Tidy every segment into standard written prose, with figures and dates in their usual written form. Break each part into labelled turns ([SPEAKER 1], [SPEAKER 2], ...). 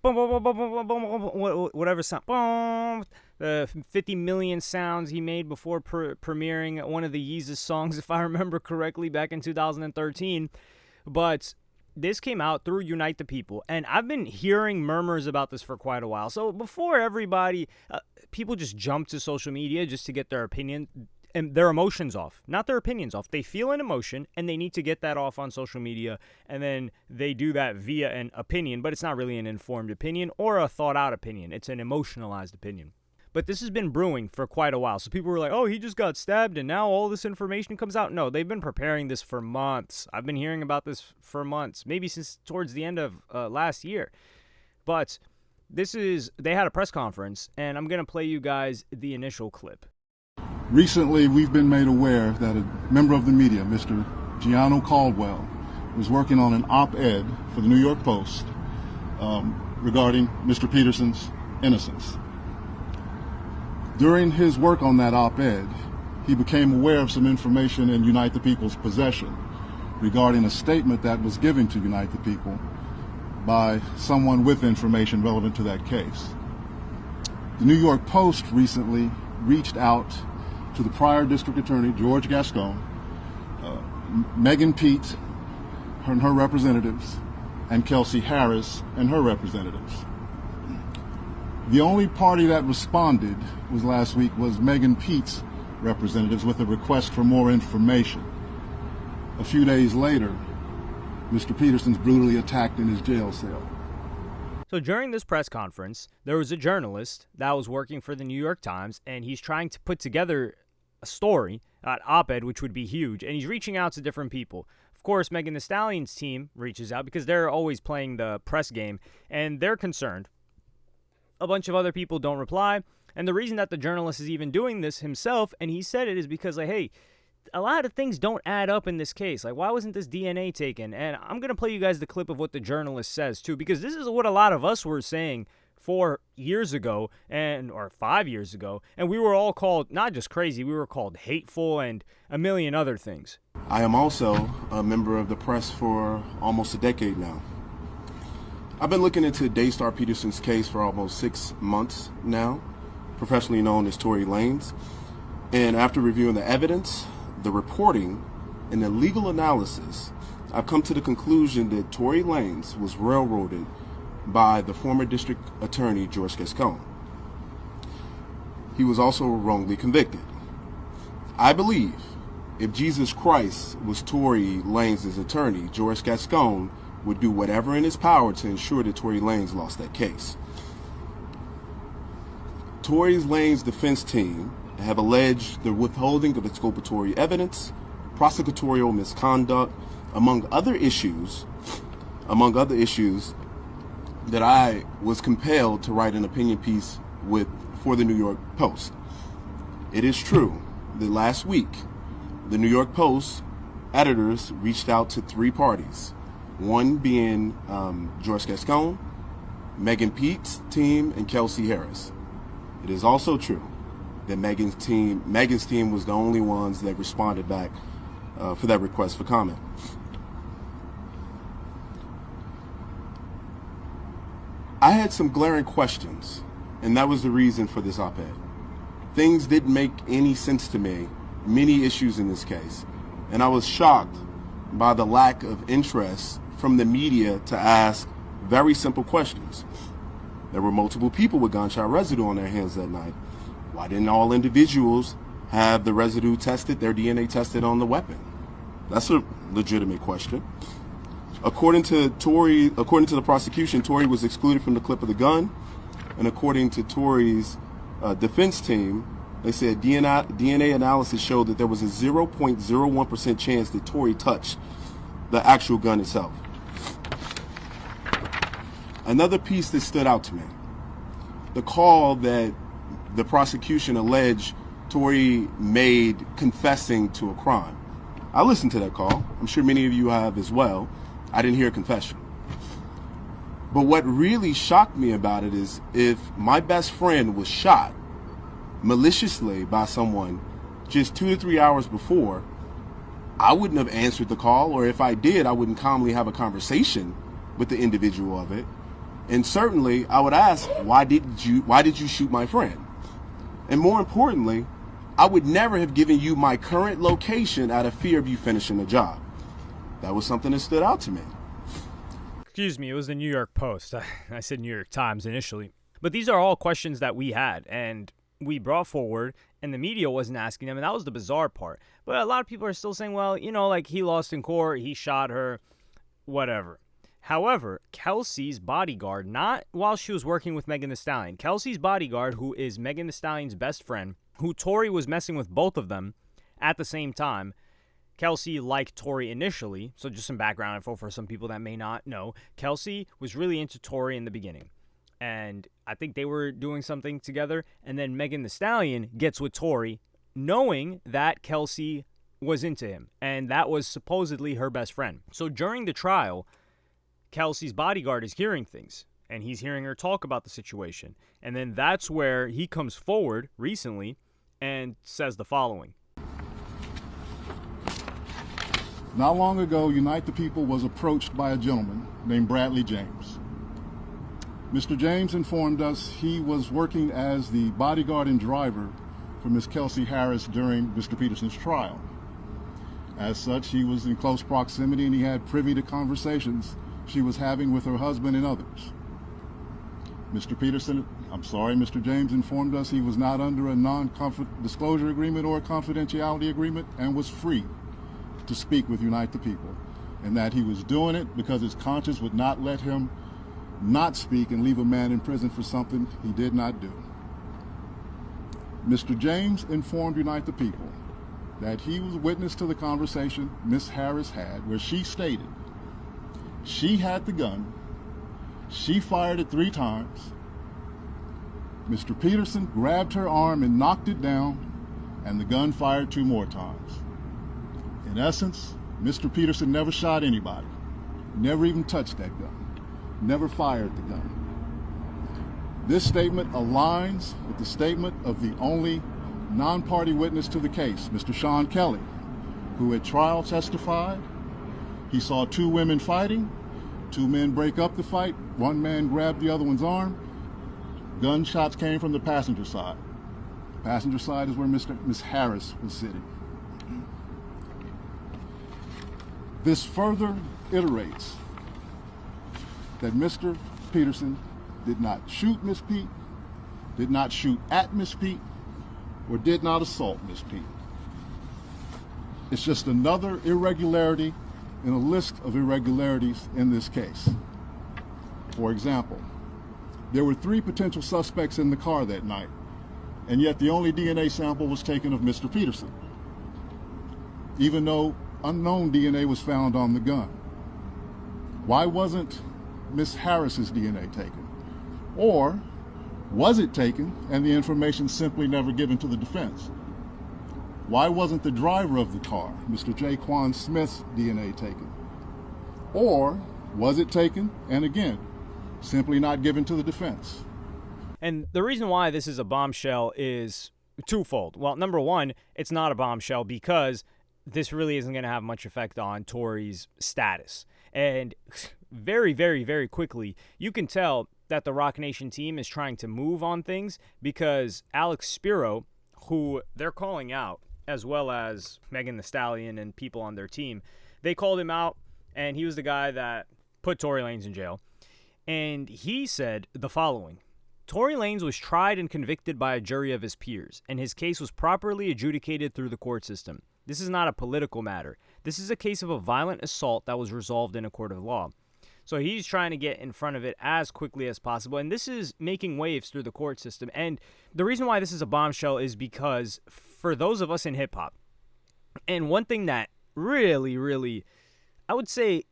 [SPEAKER 1] boom, boom, boom, boom, boom, boom, boom, whatever sound, boom, the 50 million sounds he made before premiering one of the Yeezus songs, if I remember correctly, back in 2013. But this came out through Unite the People, and I've been hearing murmurs about this for quite a while. So before everybody, people just jump to social media just to get their opinion and their emotions off, not their opinions off. They feel an emotion and they need to get that off on social media, and then they do that via an opinion, but it's not really an informed opinion or a thought out opinion. It's an emotionalized opinion. But this has been brewing for quite a while. So people were like, oh, he just got stabbed and now all this information comes out. No, they've been preparing this for months. I've been hearing about this for months, maybe since towards the end of last year. But they had a press conference, and I'm going to play you guys the initial clip.
[SPEAKER 2] Recently, we've been made aware that a member of the media, Mr. Gianno Caldwell, was working on an op-ed for the New York Post regarding Mr. Peterson's innocence. During his work on that op-ed, he became aware of some information in Unite the People's possession regarding a statement that was given to Unite the People by someone with information relevant to that case. The New York Post recently reached out to the prior district attorney, George Gascon, Megan Pete and her representatives, and Kelsey Harris and her representatives. The only party that responded last week was Megan Pete's representatives with a request for more information. A few days later, Mr. Peterson's brutally attacked in his jail cell.
[SPEAKER 1] So during this press conference, there was a journalist that was working for the New York Times, and he's trying to put together a story, an op-ed, which would be huge, and he's reaching out to different people. Of course, Megan Thee Stallion's team reaches out because they're always playing the press game, and they're concerned. A bunch of other people don't reply, and the reason that the journalist is even doing this himself, and he said it, is because, like, hey, a lot of things don't add up in this case. Like, why wasn't this DNA taken? And I'm going to play you guys the clip of what the journalist says, too, because this is what a lot of us were saying 4 years ago or 5 years ago, and we were all called not just crazy, we were called hateful and a million other things.
[SPEAKER 3] I am also a member of the press for almost a decade now. I've been looking into Daystar Peterson's case for almost 6 months now, professionally known as Tory Lanez. And after reviewing the evidence, the reporting, and the legal analysis, I've come to the conclusion that Tory Lanez was railroaded by the former district attorney, George Gascon. He was also wrongly convicted. I believe if Jesus Christ was Tory Lanez's attorney, George Gascon would do whatever in his power to ensure that Tory Lanez lost that case. Tory Lanez's defense team have alleged the withholding of exculpatory evidence, prosecutorial misconduct, among other issues that I was compelled to write an opinion piece for the New York Post. It is true that last week, the New York Post editors reached out to 3 parties, one being George Gascon, Megan Pete's team, and Kelsey Harris. It is also true that Megan's team was the only ones that responded back for that request for comment. I had some glaring questions, and that was the reason for this op-ed. Things didn't make any sense to me, many issues in this case, and I was shocked by the lack of interest from the media to ask very simple questions. There were multiple people with gunshot residue on their hands that night. Why didn't all individuals have the residue tested, their DNA tested on the weapon? That's a legitimate question. According to the prosecution, Tory was excluded from the clip of the gun, and according to Tory's defense team, they said DNA analysis showed that there was a 0.01% chance that Tory touched the actual gun itself. Another piece that stood out to me, the call that the prosecution alleged Tory made confessing to a crime. I listened to that call. I'm sure many of you have as well. I didn't hear a confession. But what really shocked me about it is if my best friend was shot maliciously by someone just 2 to 3 hours before, I wouldn't have answered the call, or if I did, I wouldn't calmly have a conversation with the individual of it. And certainly, I would ask, why did you shoot my friend? And more importantly, I would never have given you my current location out of fear of you finishing the job. That was something that stood out to me.
[SPEAKER 1] Excuse me, it was the New York Post. I said New York Times initially. But these are all questions that we had and we brought forward, and the media wasn't asking them, and that was the bizarre part. But a lot of people are still saying, well, like he lost in court, he shot her, whatever. However, Kelsey's bodyguard, not while she was working with Megan Thee Stallion, Kelsey's bodyguard, who is Megan Thee Stallion's best friend, who Tory was messing with both of them at the same time. Kelsey liked Tory initially, so just some background info for some people that may not know. Kelsey was really into Tory in the beginning, and I think they were doing something together, and then Megan Thee Stallion gets with Tory, knowing that Kelsey was into him, and that was supposedly her best friend. So during the trial, Kelsey's bodyguard is hearing things, and he's hearing her talk about the situation, and then that's where he comes forward recently and says the following.
[SPEAKER 2] Not long ago, Unite the People was approached by a gentleman named Bradley James. Mr. James informed us he was working as the bodyguard and driver for Miss Kelsey Harris during Mr. Peterson's trial. As such, he was in close proximity and he had privy to conversations she was having with her husband and others. Mr. James informed us he was not under a non-disclosure agreement or a confidentiality agreement and was free to speak with Unite the People, and that he was doing it because his conscience would not let him not speak and leave a man in prison for something he did not do. Mr. James informed Unite the People that he was witness to the conversation Miss Harris had, where she stated she had the gun, she fired it 3 times, Mr. Peterson grabbed her arm and knocked it down, and the gun fired 2 more times. In essence, Mr. Peterson never shot anybody, never even touched that gun, never fired the gun. This statement aligns with the statement of the only non-party witness to the case, Mr. Sean Kelly, who at trial testified he saw 2 women fighting, 2 men break up the fight, 1 man grabbed the other one's arm. Gunshots came from the passenger side. The passenger side is where Miss Harris was sitting. This further iterates that Mr. Peterson did not shoot Miss Pete, did not shoot at Miss Pete, or did not assault Miss Pete. It's just another irregularity in a list of irregularities in this case. For example, there were 3 potential suspects in the car that night, and yet the only DNA sample was taken of Mr. Peterson, even though unknown DNA was found on the gun. Why wasn't Miss Harris's DNA taken? Or was it taken and the information simply never given to the defense? Why wasn't the driver of the car, Mr. Jaquan Smith's DNA taken? Or was it taken and again, simply not given to the defense?
[SPEAKER 1] And the reason why this is a bombshell is twofold. Well, number one, it's not a bombshell because this really isn't going to have much effect on Tory's status. And very, very, very quickly, you can tell that the Rock Nation team is trying to move on things because Alex Spiro, who they're calling out, as well as Megan Thee Stallion and people on their team, they called him out, and he was the guy that put Tory Lanez in jail. And he said the following: Tory Lanez was tried and convicted by a jury of his peers, and his case was properly adjudicated through the court system. This is not a political matter. This is a case of a violent assault that was resolved in a court of law. So he's trying to get in front of it as quickly as possible, and this is making waves through the court system. And the reason why this is a bombshell is because for those of us in hip-hop, and one thing that really, really, I would say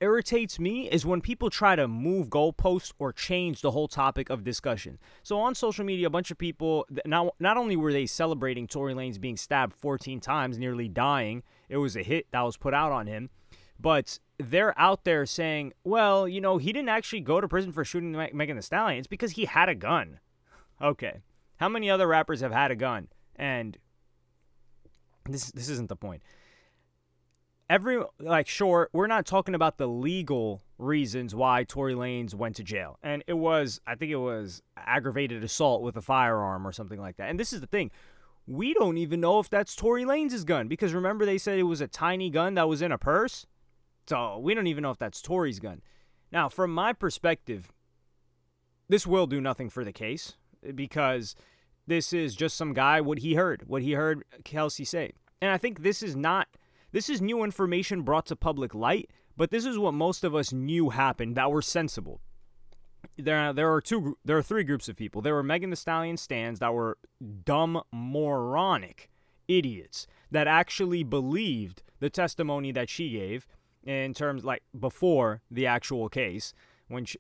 [SPEAKER 1] irritates me is when people try to move goalposts or change the whole topic of discussion. So on social media, a bunch of people, not only were they celebrating Tory Lanez being stabbed 14 times, nearly dying, it was a hit that was put out on him, but they're out there saying, well, he didn't actually go to prison for shooting Megan Thee Stallion. It's because he had a gun. Okay. How many other rappers have had a gun? And this isn't the point. Sure, we're not talking about the legal reasons why Tory Lanez went to jail. And I think it was aggravated assault with a firearm or something like that. And this is the thing. We don't even know if that's Tory Lanez's gun, because remember they said it was a tiny gun that was in a purse? So we don't even know if that's Tory's gun. Now, from my perspective, this will do nothing for the case, because this is just some guy, what he heard Kelsey say. And I think this is new information brought to public light, but this is what most of us knew happened that were sensible. There are three groups of people. There were Megan Thee Stallion stans that were dumb, moronic idiots that actually believed the testimony that she gave in terms, like, before the actual case,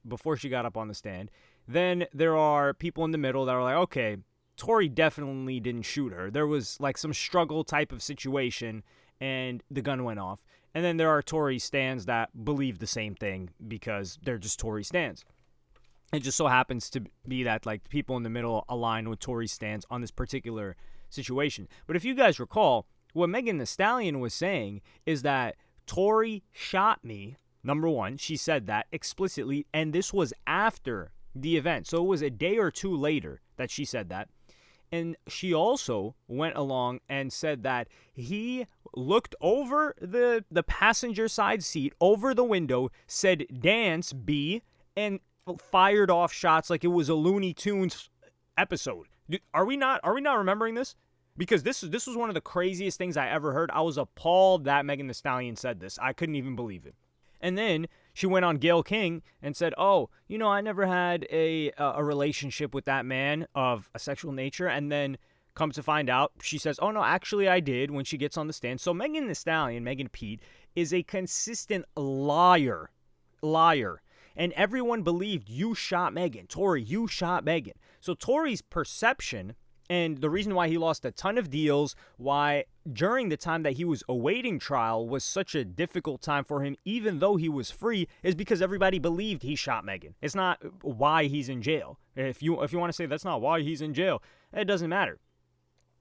[SPEAKER 1] before she got up on the stand. Then there are people in the middle that are like, okay, Tory definitely didn't shoot her. There was like some struggle type of situation and the gun went off. And then there are Tory stans that believe the same thing because they're just Tory stans. It just so happens to be that like people in the middle align with Tory stans on this particular situation. But if you guys recall, what Megan Thee Stallion was saying is that Tory shot me. Number one, she said that explicitly, and this was after the event. So it was a day or two later that she said that. And she also went along and said that he looked over the passenger side seat, over the window, said, "Dance, B," and fired off shots like it was a Looney Tunes episode. Are we not remembering this? Because this was one of the craziest things I ever heard. I was appalled that Megan Thee Stallion said this. I couldn't even believe it. And then she went on Gayle King and said, oh, I never had a relationship with that man of a sexual nature. And then come to find out, she says, oh, no, actually I did, when she gets on the stand. So Megan Thee Stallion, Megan Pete, is a consistent liar. And everyone believed you shot Megan. Tory, you shot Megan. So Tory's perception, and the reason why he lost a ton of deals, why during the time that he was awaiting trial was such a difficult time for him, even though he was free, is because everybody believed he shot Megan. It's not why he's in jail. If you want to say that's not why he's in jail, it doesn't matter.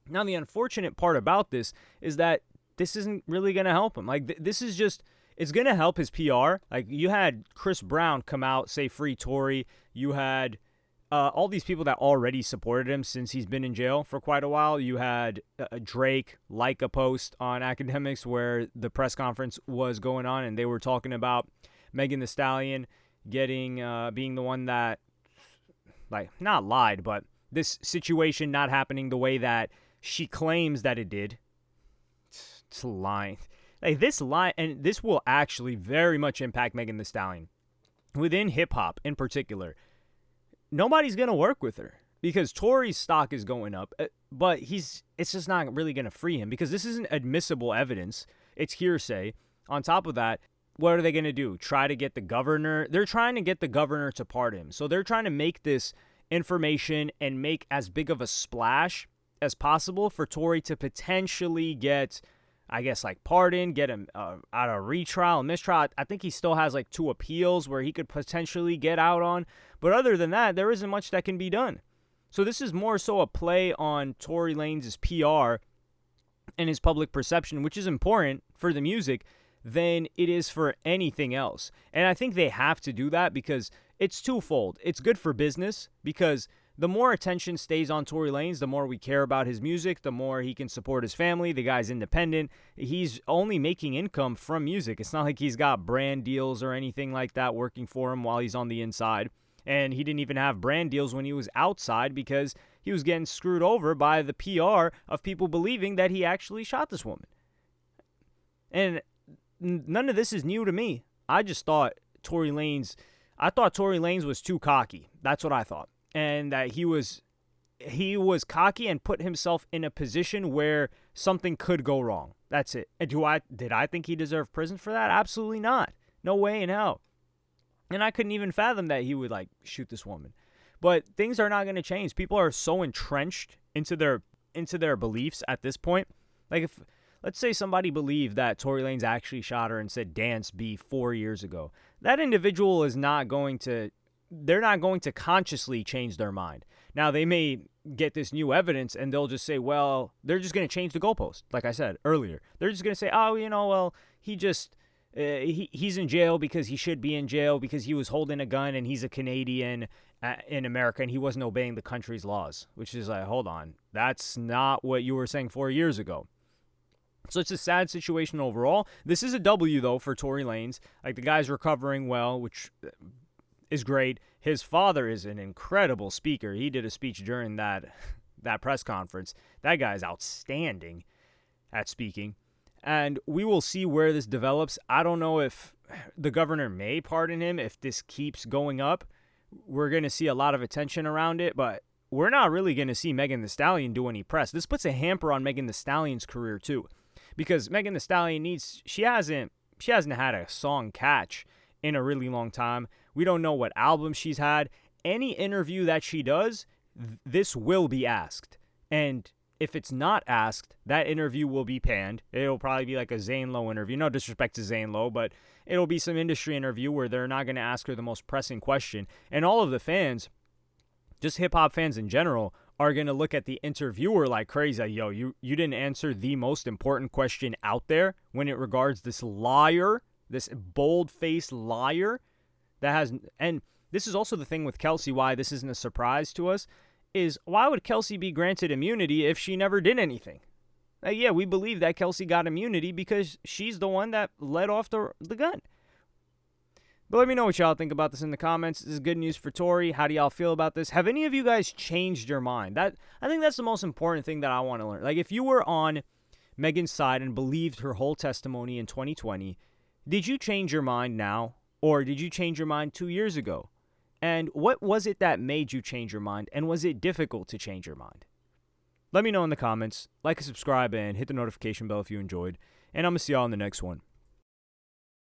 [SPEAKER 1] Now, the unfortunate part about this is that this isn't really going to help him. Like, this is just, it's going to help his PR. Like, you had Chris Brown come out, say free Tory. You had all these people that already supported him since he's been in jail for quite a while. You had Drake like a post on Academics where the press conference was going on, and they were talking about Megan Thee Stallion being the one that, like, not lied, but this situation not happening the way that she claims that it did. It's lying. Like, this lie, and this will actually very much impact Megan Thee Stallion. Within hip-hop in particular, nobody's going to work with her because Tory's stock is going up, but it's just not really going to free him because this isn't admissible evidence. It's hearsay. On top of that, what are they going to do? Try to get the governor? They're trying to get the governor to pardon him. So they're trying to make this information and make as big of a splash as possible for Tory to potentially get, I guess, like, pardon, get him out of retrial and mistrial. I think he still has like 2 appeals where he could potentially get out on. But other than that, there isn't much that can be done. So this is more so a play on Tory Lanez's PR and his public perception, which is important for the music, than it is for anything else. And I think they have to do that because it's twofold. It's good for business because the more attention stays on Tory Lanez, the more we care about his music, the more he can support his family. The guy's independent. He's only making income from music. It's not like he's got brand deals or anything like that working for him while he's on the inside. And he didn't even have brand deals when he was outside because he was getting screwed over by the PR of people believing that he actually shot this woman. And none of this is new to me. I thought Tory Lanez was too cocky. That's what I thought. And that he was cocky and put himself in a position where something could go wrong. That's it. And did I think he deserved prison for that? Absolutely not. No way in hell. And I couldn't even fathom that he would, like, shoot this woman. But things are not going to change. People are so entrenched into their beliefs at this point. Like, if let's say somebody believed that Tory Lanez actually shot her and said dance B 4 years ago, that individual is not going to. They're not going to consciously change their mind. Now, they may get this new evidence and they'll just say, well, they're just going to change the goalpost. Like I said earlier, they're just going to say, oh, well, he just he's in jail because he should be in jail because he was holding a gun and he's a Canadian in America and he wasn't obeying the country's laws, which is like, hold on, that's not what you were saying 4 years ago. So it's a sad situation overall. This is a W, though, for Tory Lanez. Like, the guy's recovering well, which is great. His father is an incredible speaker. He did a speech during that press conference. That guy is outstanding at speaking. And we will see where this develops. I don't know if the governor may pardon him if this keeps going up. We're going to see a lot of attention around it, but we're not really going to see Megan Thee Stallion do any press. This puts a hamper on Megan Thee Stallion's career, too. Because Megan Thee Stallion she hasn't had a song catch in a really long time. We don't know what album she's had. Any interview that she does, this will be asked. And if it's not asked, that interview will be panned. It'll probably be like a Zane Lowe interview. No disrespect to Zane Lowe, but it'll be some industry interview where they're not going to ask her the most pressing question. And all of the fans, just hip-hop fans in general, are going to look at the interviewer like crazy. Like, yo, you didn't answer the most important question out there when it regards this liar, this bold-faced liar that has... And this is also the thing with Kelsey, why this isn't a surprise to us, is why would Kelsey be granted immunity if she never did anything? Yeah, we believe that Kelsey got immunity because she's the one that let off the gun. But let me know what y'all think about this in the comments. This is good news for Tory. How do y'all feel about this? Have any of you guys changed your mind? I think that's the most important thing that I want to learn. Like, if you were on Megan's side and believed her whole testimony in 2020, did you change your mind now? Or did you change your mind 2 years ago? And what was it that made you change your mind? And was it difficult to change your mind? Let me know in the comments. Like and subscribe and hit the notification bell if you enjoyed. And I'm going to see y'all in the next one.